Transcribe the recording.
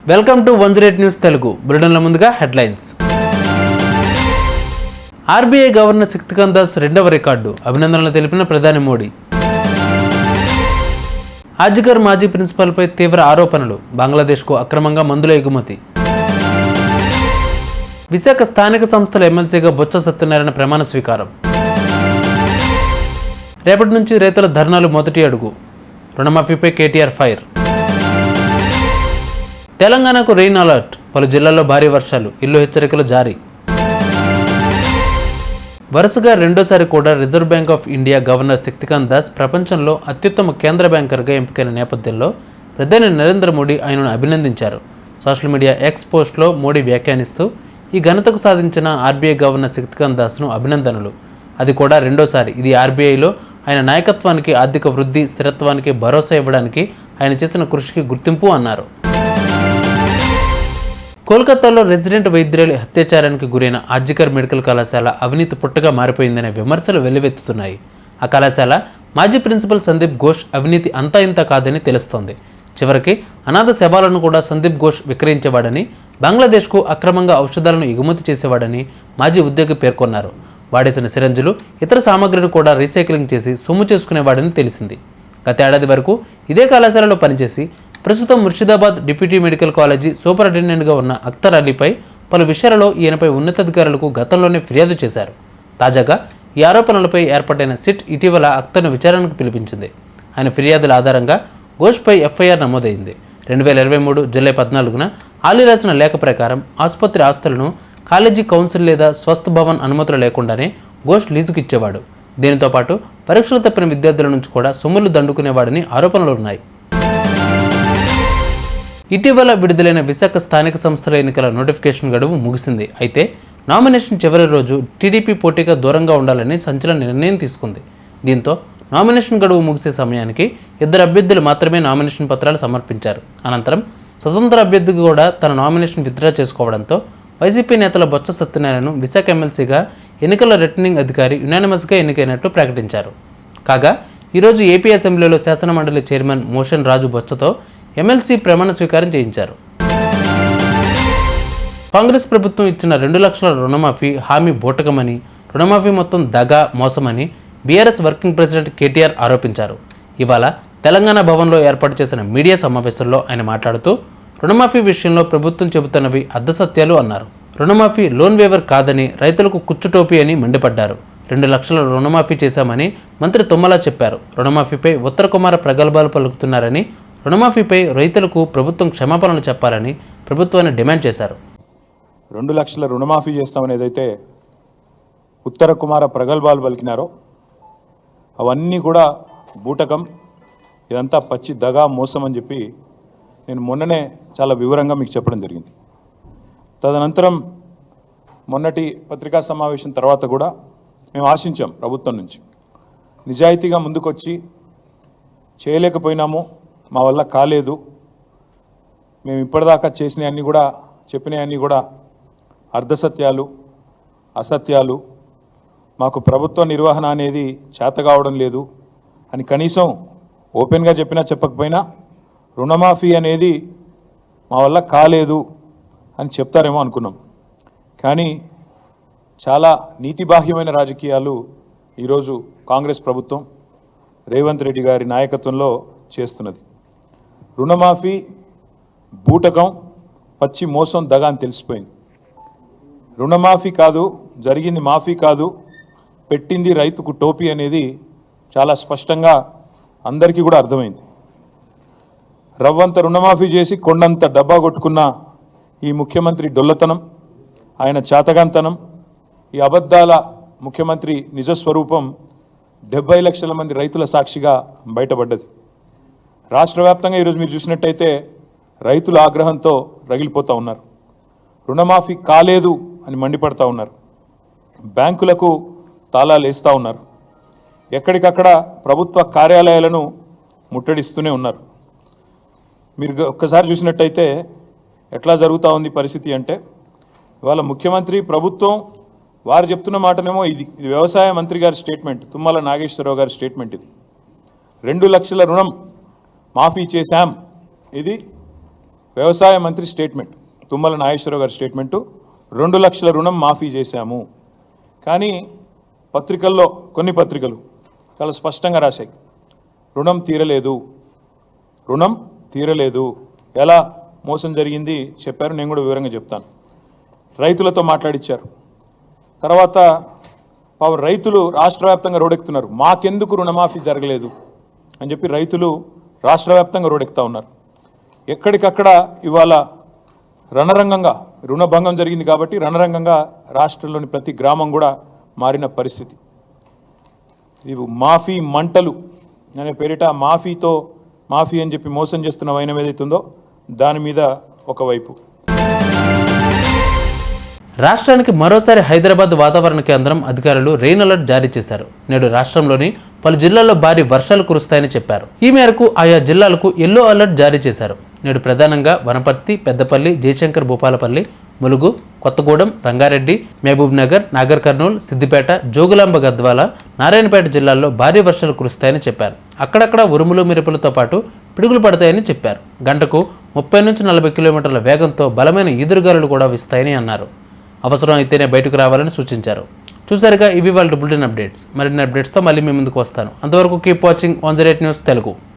Welcome to 108 news Telugu బులెటిన్ల ముందుగా headlines. RBI governor Shaktikant Das రెండవ record అభినందనలు తెలిపిన ప్రధాని మోడీ. ఆర్జికర్ మాజీ ప్రిన్సిపల్పై తీవ్ర ఆరోపణలు, బంగ్లాదేశ్కు అక్రమంగా మందుల ఎగుమతి. విశాఖ స్థానిక సంస్థల ఎమ్మెల్సీగా బొత్స సత్యనారాయణ ప్రమాణ స్వీకారం. రేపటి నుంచి రైతుల ధర్నాలు మొదటి అడుగు, రుణమాఫీపై కేటీఆర్ ఫైర్. తెలంగాణకు రెయిన్ అలర్ట్, పలు జిల్లాల్లో భారీ వర్షాలు, ఇల్లు హెచ్చరికలు జారీ. వరుసగా రెండోసారి కూడా reserve bank of India governor Shaktikant Das ప్రపంచంలో అత్యుత్తమ కేంద్ర బ్యాంకర్గా ఎంపికైన నేపథ్యంలో ప్రధాని నరేంద్ర మోడీ ఆయనను అభినందించారు. సోషల్ మీడియా ఎక్స్ పోస్ట్లో మోడీ వ్యాఖ్యానిస్తూ ఈ ఘనతకు సాధించిన ఆర్బీఐ గవర్నర్ శక్తికాంత్ దాస్ను అభినందనలు, అది కూడా రెండోసారి. ఇది ఆర్బీఐలో ఆయన నాయకత్వానికి, ఆర్థిక వృద్ధి, స్థిరత్వానికి భరోసా ఇవ్వడానికి ఆయన చేసిన కృషికి గుర్తింపు అన్నారు. కోల్కతాలో రెసిడెంట్ వైద్యురాలి అత్యాచారానికి గురైన ఆర్జికర్ మెడికల్ కళాశాల అవినీతి పుట్టగా మారిపోయిందనే విమర్శలు వెల్లువెత్తుతున్నాయి. ఆ కళాశాల మాజీ ప్రిన్సిపల్ సందీప్ ఘోష్ అవినీతి అంతా ఇంత కాదని తెలుస్తోంది. చివరికి అనాథ శవాలను కూడా సందీప్ ఘోష్ విక్రయించేవాడని, బంగ్లాదేశ్కు అక్రమంగా ఔషధాలను ఎగుమతి చేసేవాడని మాజీ ఉద్యోగి పేర్కొన్నారు. వాడేసిన సిరంజులు, ఇతర సామగ్రిని కూడా రీసైక్లింగ్ చేసి సొమ్ము చేసుకునేవాడని తెలిసింది. గతేడాది వరకు ఇదే కళాశాలలో పనిచేసి ప్రస్తుతం ముర్షిదాబాద్ డిప్యూటీ మెడికల్ కాలేజీ సూపరింటెండెంట్గా ఉన్న అఖ్తర్ అలీపై పలు విషయాలలో ఈయనపై ఉన్నతాధికారులకు గతంలోనే ఫిర్యాదు చేశారు. తాజాగా ఈ ఆరోపణలపై ఏర్పాటైన సిట్ ఇటీవల అఖ్తర్ను విచారణకు పిలిపించింది. ఆయన ఫిర్యాదుల ఆధారంగా ఘోష్పై ఎఫ్ఐఆర్ నమోదైంది. 2023 జూలై 14న ఆలీ రాసిన లేఖ ప్రకారం ఆసుపత్రి ఆస్తులను కాలేజీ కౌన్సిల్ లేదా స్వస్థ్ భవన్ అనుమతులు లేకుండానే ఘోష్ లీజుకు ఇచ్చేవాడు. దీనితో పాటు పరీక్షలు తప్పిన విద్యార్థుల నుంచి కూడా సొమ్ములు దండుకునేవాడని ఆరోపణలు ఉన్నాయి. ఇటీవల విడుదలైన విశాఖ స్థానిక సంస్థల ఎన్నికల నోటిఫికేషన్ గడువు ముగిసింది. అయితే నామినేషన్ చివరి రోజు టీడీపీ పోటీగా దూరంగా ఉండాలని సంచలన నిర్ణయం తీసుకుంది. దీంతో నామినేషన్ గడువు ముగిసే సమయానికి 2 అభ్యర్థులు మాత్రమే నామినేషన్ పత్రాలు సమర్పించారు. అనంతరం స్వతంత్ర అభ్యర్థి కూడా తన నామినేషన్ విత్డ్రా చేసుకోవడంతో వైసీపీ నేతల బొత్స సత్యనారాయణను విశాఖ ఎమ్మెల్సీగా ఎన్నికల రిటర్నింగ్ అధికారి యునానిమస్గా ఎన్నికైనట్లు ప్రకటించారు. కాగా ఈరోజు ఏపీ అసెంబ్లీలో శాసనమండలి చైర్మన్ మోషన్ రాజు బొత్సతో ఎమ్మెల్సీ ప్రమాణ స్వీకారం చేయించారు. కాంగ్రెస్ ప్రభుత్వం ఇచ్చిన 2 లక్షల రుణమాఫీ హామీ బూటకమని, రుణమాఫీ మొత్తం దగా, మోసమని బీఆర్ఎస్ వర్కింగ్ ప్రెసిడెంట్ కేటీఆర్ ఆరోపించారు. ఇవాళ తెలంగాణ భవన్లో ఏర్పాటు చేసిన మీడియా సమావేశంలో ఆయన మాట్లాడుతూ రుణమాఫీ విషయంలో ప్రభుత్వం చెబుతున్నవి అర్ధసత్యాలు అన్నారు. రుణమాఫీ లోన్ వేవర్ కాదని, రైతులకు కుచ్చుటోపీ అని మండిపడ్డారు. 2 లక్షల రుణమాఫీ చేశామని మంత్రి తుమ్మల చెప్పారు. రుణమాఫీపై ఉత్తర కుమార ప్రగల్భాలు పలుకుతున్నారని, రుణమాఫీపై రైతులకు ప్రభుత్వం క్షమాపణలు చెప్పాలని ప్రభుత్వాన్ని డిమాండ్ చేశారు. 2 లక్షల రుణమాఫీ చేస్తామని ఏదైతే ఉత్తర కుమార ప్రగల్భాలు పలికినారో అవన్నీ కూడా బూటకం, ఇదంతా పచ్చి దగా, మోసం అని చెప్పి నేను మొన్ననే చాలా వివరంగా మీకు చెప్పడం జరిగింది. తదనంతరం మొన్నటి పత్రికా సమావేశం తర్వాత కూడా మేము ఆశించాం ప్రభుత్వం నుంచి, నిజాయితీగా ముందుకొచ్చి చేయలేకపోయినాము, మా వల్ల కాలేదు, మేము ఇప్పటిదాకా చేసినవన్నీ కూడా, చెప్పినవన్నీ కూడా అర్ధసత్యాలు, అసత్యాలు, మాకు ప్రభుత్వ నిర్వహణ అనేది చేత కావడం లేదు అని కనీసం ఓపెన్గా చెప్పినా చెప్పకపోయినా రుణమాఫీ అనేది మా వల్ల కాలేదు అని చెప్తారేమో అనుకున్నాం. కానీ చాలా నీతిబాహ్యమైన రాజకీయాలు ఈరోజు కాంగ్రెస్ ప్రభుత్వం రేవంత్ రెడ్డి గారి నాయకత్వంలో చేస్తున్నది. రుణమాఫీ బూటకం, పచ్చి మోసం, దగా అని తెలిసిపోయింది. రుణమాఫీ కాదు, జరిగింది మాఫీ కాదు, పెట్టింది రైతుకు టోపీ అనేది చాలా స్పష్టంగా అందరికీ కూడా అర్థమైంది. రవ్వంత రుణమాఫీ చేసి కొండంత డబ్బా కొట్టుకున్న ఈ ముఖ్యమంత్రి డొల్లతనం, ఆయన చాతగాంతనం, ఈ అబద్ధాల ముఖ్యమంత్రి నిజస్వరూపం 70 లక్షల మంది రైతుల సాక్షిగా బయటపడ్డది. రాష్ట్ర వ్యాప్తంగా ఈరోజు మీరు చూసినట్టయితే రైతుల ఆగ్రహంతో రగిలిపోతూ ఉన్నారు. రుణమాఫీ కాలేదు అని మండిపడతా ఉన్నారు. బ్యాంకులకు తాళాలు వేస్తూ ఉన్నారు. ఎక్కడికక్కడ ప్రభుత్వ కార్యాలయాలను ముట్టడిస్తూనే ఉన్నారు. మీరు ఒక్కసారి చూసినట్టయితే ఎట్లా జరుగుతూ ఉంది పరిస్థితి అంటే, ఇవాళ ముఖ్యమంత్రి, ప్రభుత్వం వారు చెప్తున్న మాటనేమో ఇది వ్యవసాయ మంత్రి గారి స్టేట్మెంట్, తుమ్మల నాగేశ్వరరావు గారి స్టేట్మెంట్. ఇది 2 లక్షల రుణం మాఫీ చేశాం, ఇది వ్యవసాయ మంత్రి స్టేట్మెంట్, తుమ్మల నాగేశ్వరరావు గారి స్టేట్మెంటు, 2 లక్షల రుణం మాఫీ చేశాము. కానీ పత్రికల్లో కొన్ని పత్రికలు చాలా స్పష్టంగా రాశాయి, రుణం తీరలేదు. ఎలా మోసం జరిగింది చెప్పారు, నేను కూడా వివరంగా చెప్తాను. రైతులతో మాట్లాడిచ్చారు. తర్వాత రైతులు రాష్ట్ర వ్యాప్తంగా రోడెక్కుతున్నారు, మాకెందుకు రుణమాఫీ జరగలేదు అని చెప్పి రైతులు రాష్ట్ర వ్యాప్తంగా రోడెక్కుతూ ఉన్నారు. ఎక్కడికక్కడ ఇవాళ రణరంగంగా రుణభంగం జరిగింది కాబట్టి రణరంగంగా రాష్ట్రంలోని ప్రతి గ్రామం కూడా మారిన పరిస్థితి. ఇవి మాఫీ మంటలు అనే పేరిట మాఫీ అని చెప్పి మోసం చేస్తున్న వైనం ఏదైతుందో దాని మీద ఒకవైపు. రాష్ట్రానికి మరోసారి హైదరాబాద్ వాతావరణ కేంద్రం అధికారులు రెయిన్ అలర్ట్ జారీ చేశారు. నేడు రాష్ట్రంలోని పలు జిల్లాల్లో భారీ వర్షాలు కురుస్తాయని చెప్పారు. ఈ మేరకు ఆయా జిల్లాలకు ఎల్లో అలర్ట్ జారీ చేశారు. నేడు ప్రధానంగా వనపర్తి, పెద్దపల్లి, జయశంకర్ భూపాలపల్లి, ములుగు, కొత్తగూడెం, రంగారెడ్డి, మహబూబ్ నగర్, నాగర్ కర్నూల్, సిద్దిపేట, జోగులాంబ గద్వాల, నారాయణపేట జిల్లాల్లో భారీ వర్షాలు కురుస్తాయని చెప్పారు. అక్కడక్కడ ఉరుములు మెరుపులతో పాటు పిడుగులు పడతాయని చెప్పారు. గంటకు 30 నుంచి 40 కిలోమీటర్ల వేగంతో బలమైన ఈదురుగాలులు కూడా వీస్తాయని అన్నారు. అవసరం అయితేనే బయటకు రావాలని సూచించారు. చూసారుగా, ఇవి వాళ్ళ బులెటిన్ అప్డేట్స్. మరిన్ని అప్డేట్స్తో మళ్ళీ మీ ముందుకు వస్తాను. అంతవరకు కీప్ వాచింగ్ 108 న్యూస్ తెలుగు.